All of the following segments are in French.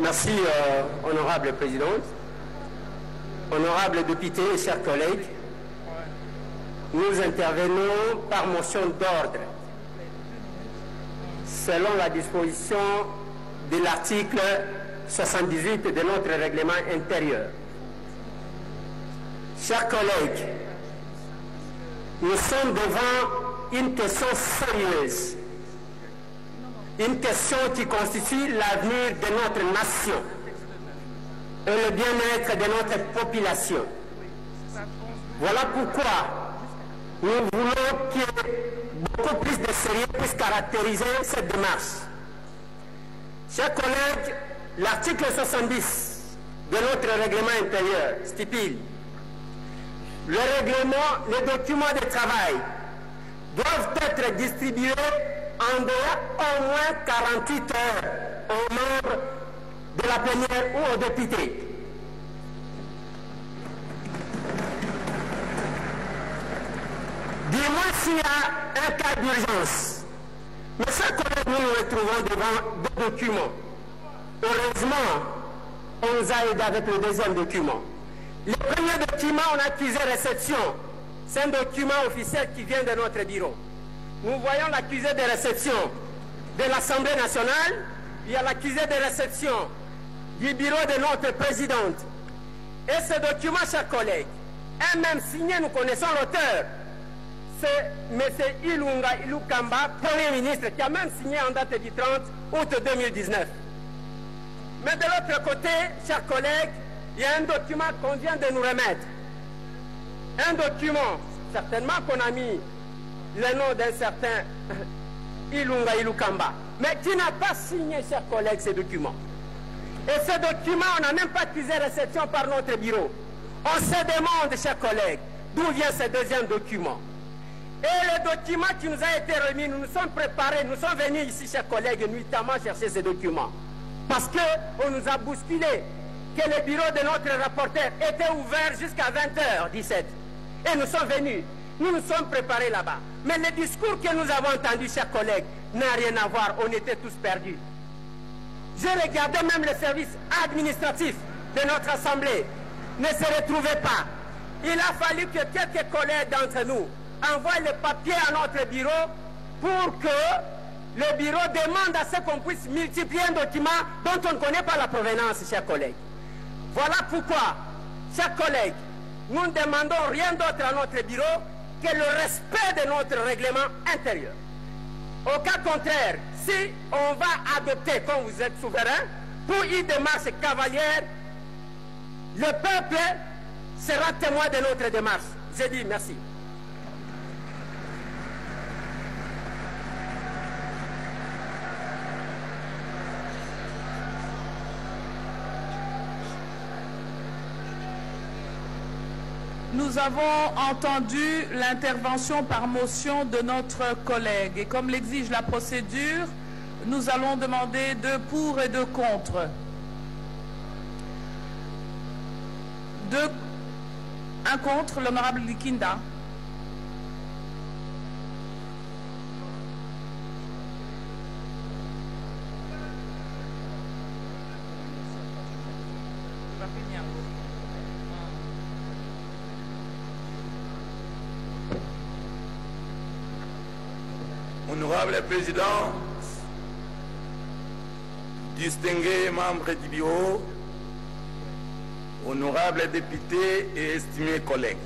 Merci, honorable présidente. Honorables députés et chers collègues, nous intervenons par motion d'ordre selon la disposition de l'article 78 de notre règlement intérieur. Chers collègues, nous sommes devant une question sérieuse, une question qui constitue l'avenir de notre nation et le bien-être de notre population. Voilà pourquoi nous voulons qu'il y ait beaucoup plus de sérieux puisse caractériser cette démarche. Chers collègues, l'article 70 de notre règlement intérieur stipule: le règlement, les documents de travail doivent être distribués en dehors au moins 48 heures aux membres de la plénière ou aux députés. Du moins s'il y a un cas d'urgence. Mais chers collègues, nous nous retrouvons devant deux documents. Heureusement, on nous a aidé avec le deuxième document. Le premier document, on a accusé réception. C'est un document officiel qui vient de notre bureau. Nous voyons l'accusé de réception de l'Assemblée nationale. Il y a l'accusé de réception du bureau de notre présidente. Et ce document, chers collègues, est même signé, nous connaissons l'auteur. C'est M. Ilunga Ilukamba, Premier ministre, qui a même signé en date du 30 août 2019. Mais de l'autre côté, chers collègues, il y a un document qu'on vient de nous remettre. Un document, certainement qu'on a mis le nom d'un certain Ilunga Ilukamba, mais qui n'a pas signé, chers collègues, ce document. Et ce document, on n'a même pas accusé réception par notre bureau. On se demande, chers collègues, d'où vient ce deuxième document. Et le document qui nous a été remis, nous nous sommes préparés, nous sommes venus ici, chers collègues, nuitamment chercher ce document. Parce qu'on nous a bousculé, que le bureau de notre rapporteur était ouvert jusqu'à 20h17. Et nous sommes venus, nous nous sommes préparés là-bas. Mais le discours que nous avons entendu, chers collègues, n'a rien à voir, on était tous perdus. Je regardais même le service administratif de notre assemblée, ne se retrouvait pas. Il a fallu que quelques collègues d'entre nous envoient le papier à notre bureau pour que le bureau demande à ce qu'on puisse multiplier un document dont on ne connaît pas la provenance, chers collègues. Voilà pourquoi, chers collègues, nous ne demandons rien d'autre à notre bureau que le respect de notre règlement intérieur. Au cas contraire, si on va adopter, comme vous êtes souverain, pour une démarche cavalière, le peuple sera témoin de notre démarche. Je dis merci. Nous avons entendu l'intervention par motion de notre collègue et comme l'exige la procédure, nous allons demander de pour et de contre. Un contre, l'honorable Likinda. Honorable Président, distingués membres du bureau, honorables députés et estimés collègues,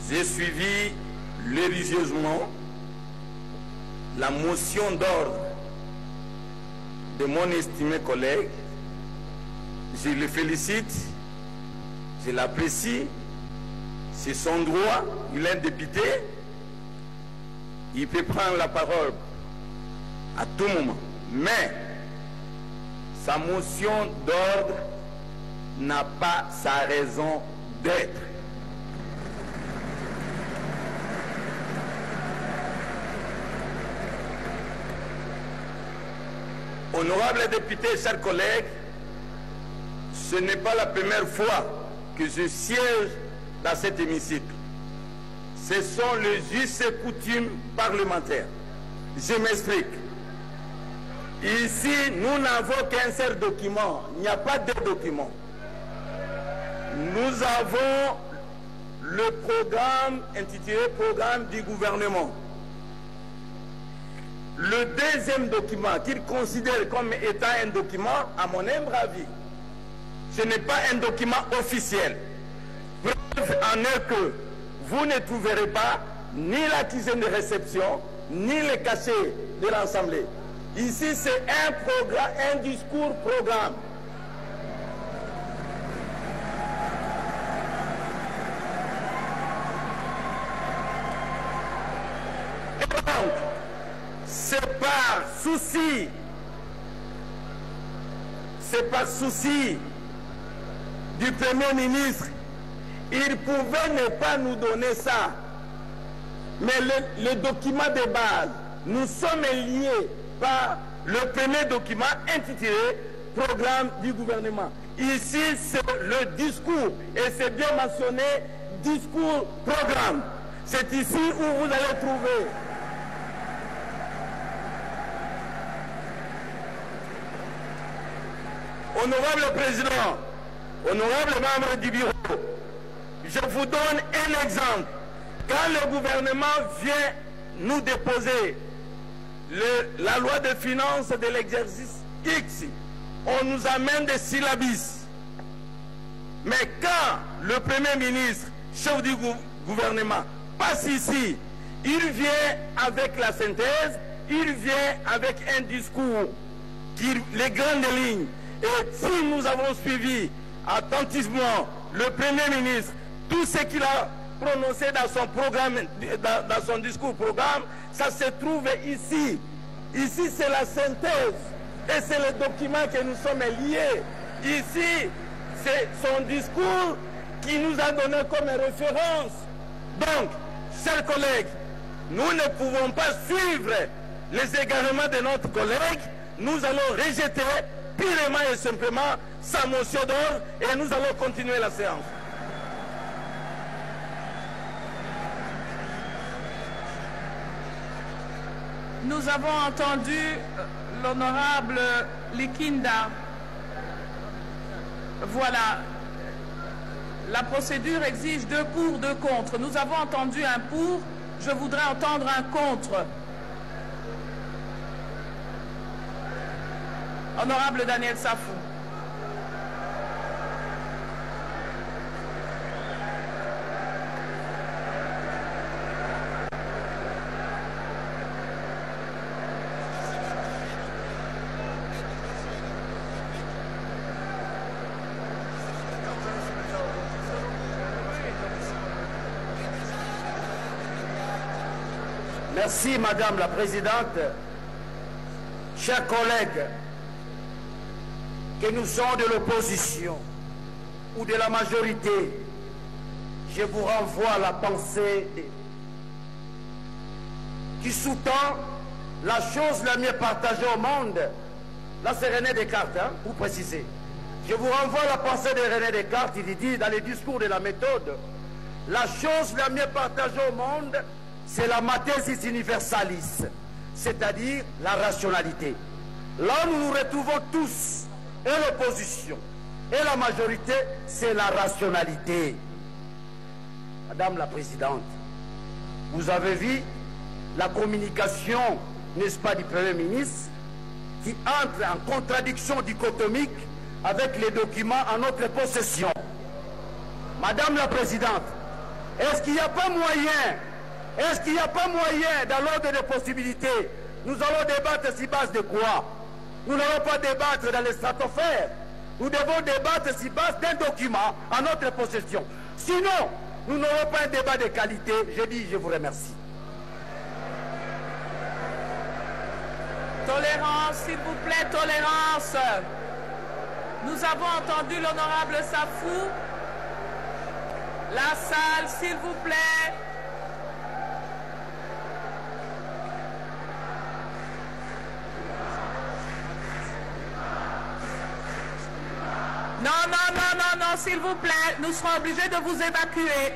j'ai suivi religieusement la motion d'ordre de mon estimé collègue. Je le félicite, je l'apprécie, c'est son droit, il est député. Il peut prendre la parole à tout moment, mais sa motion d'ordre n'a pas sa raison d'être. Honorables députés, chers collègues, ce n'est pas la première fois que je siège dans cet hémicycle. Ce sont les justes coutumes parlementaires. Je m'explique. Ici, nous n'avons qu'un seul document. Il n'y a pas deux documents. Nous avons le programme intitulé « Programme du gouvernement ». Le deuxième document qu'il considère comme étant un document, à mon humble avis, ce n'est pas un document officiel. Preuve en est que vous ne trouverez pas ni l'accusé de réception, ni le cachet de l'Assemblée. Ici, c'est un programme, un discours-programme. Et donc, c'est par souci du Premier ministre, il pouvait ne pas nous donner ça. Mais le document de base, nous sommes liés par le premier document intitulé « Programme du gouvernement ». Ici, c'est le discours, et c'est bien mentionné « Discours-programme ». C'est ici où vous allez trouver honorable président, honorable membre du bureau, je vous donne un exemple. Quand le gouvernement vient nous déposer la loi de finances de l'exercice X, on nous amène des syllabis. Mais quand le Premier ministre, chef du gouvernement, passe ici, il vient avec la synthèse, il vient avec un discours, les grandes lignes. Et si nous avons suivi attentivement le Premier ministre, tout ce qu'il a prononcé dans son programme, dans son discours-programme, ça se trouve ici. Ici, c'est la synthèse. Et c'est le document que nous sommes liés. Ici, c'est son discours qui nous a donné comme référence. Donc, chers collègues, nous ne pouvons pas suivre les égarements de notre collègue. Nous allons rejeter purement et simplement sa motion d'ordre et nous allons continuer la séance. Nous avons entendu l'honorable Likinda. Voilà. La procédure exige 2 pour, 2 contre. Nous avons entendu un pour. Je voudrais entendre un contre. Honorable Daniel Safou. Merci, Madame la Présidente. Chers collègues, que nous sommes de l'opposition ou de la majorité, je vous renvoie à la pensée qui sous-tend la chose la mieux partagée au monde. Là, c'est René Descartes, hein, pour préciser. Je vous renvoie à la pensée de René Descartes. Il dit dans les discours de la méthode, la chose la mieux partagée au monde, c'est la mathesis universalis, c'est-à-dire la rationalité. Là, nous nous retrouvons tous, et l'opposition, et la majorité, c'est la rationalité. Madame la Présidente, vous avez vu la communication, n'est-ce pas, du Premier ministre, qui entre en contradiction dichotomique avec les documents en notre possession. Madame la Présidente, est-ce qu'il n'y a pas moyen, dans l'ordre des possibilités, nous allons débattre sur base de quoi? Nous n'allons pas débattre dans les stratosphères. Nous devons débattre sur base d'un document en notre possession. Sinon, nous n'aurons pas un débat de qualité. Je dis, je vous remercie. Tolérance, s'il vous plaît, tolérance. Nous avons entendu l'honorable Safou. La salle, s'il vous plaît. Non, s'il vous plaît, nous serons obligés de vous évacuer.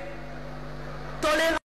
Tolérance.